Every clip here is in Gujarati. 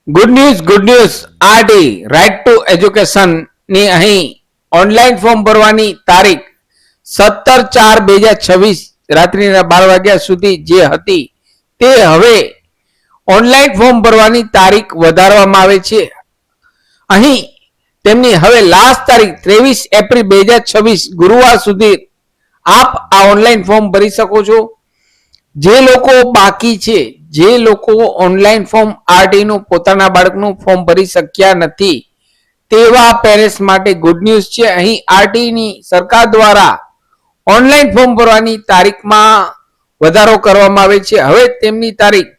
Good news RT right to education ની અહીં ઓનલાઈન ફોર્મ ભરવાની તારીખ 17/4/2026 રાત્રિના 12 વાગ્યા સુધી જે હતી તે હવે ઓનલાઈન ફોર્મ ભરવાની તારીખ વધારવામાં આવે છે. અહીં તેમની હવે લાસ્ટ તારીખ 23 એપ્રિલ 2026 ગુરુવાર સુધી આપ આ ઓનલાઈન ફોર્મ ભરી શકો છો. જે લોકો બાકી છે, જે લોકો ઓનલાઈન ફોર્મ આરટી નું પોતાના બાળકનું ફોર્મ ભરી શક્યા નથી તેવા પેરેન્ટ્સ માટે ગુડ ન્યૂઝ છે. અહીં આરટી ની સરકાર દ્વારા ઓનલાઈન ફોર્મ ભરવાની તારીખમાં વધારો કરવામાં આવે છે. હવે તેમની તારીખ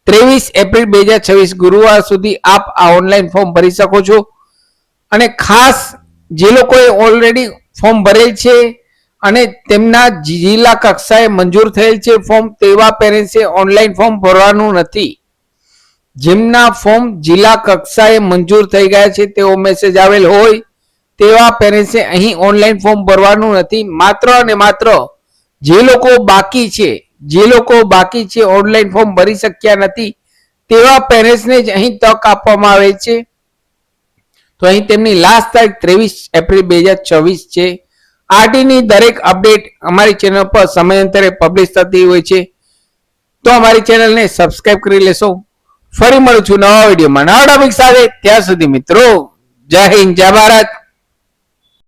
23 એપ્રિલ 2026 ગુરુવાર સુધી આપ આ ઓનલાઈન ફોર્મ ભરી શકો છો. અને ખાસ જે લોકોએ ઓલરેડી ફોર્મ ભરેલ છે અને તેમના જિલ્લા કક્ષાએ મંજૂર થયેલ છે ફોર્મ, તેવા પેરેન્ટ્સે ઓનલાઈન ફોર્મ ભરવાનું નથી. જેમના ફોર્મ જિલ્લા કક્ષાએ મંજૂર થઈ ગયા છે તેવો મેસેજ આવેલ હોય તેવા પેરેન્ટ્સે અહીં ઓનલાઈન ફોર્મ ભરવાનું નથી. માત્ર અને માત્ર જે લોકો બાકી છે ઓનલાઈન ફોર્મ ભરી શક્યા નથી તેવા પેરેન્ટ્સને જ અહીં તક આપવામાં આવે છે. તો અહીં તેમની લાસ્ટ તારીખ 23 એપ્રિલ 2024 છે. આરટી ની દરેક અપડેટ અમારી ચેનલ પર સમયાંતરે પબ્લિશ થતી હોય છે, તો અમારી ચેનલને સબસ્ક્રાઇબ કરી લેશો. ફરી મળું છું નવા વિડીયોમાં નવા ટોપિક સાથે. ત્યાં સુધી મિત્રો, જય હિન્દ, જય ભારત.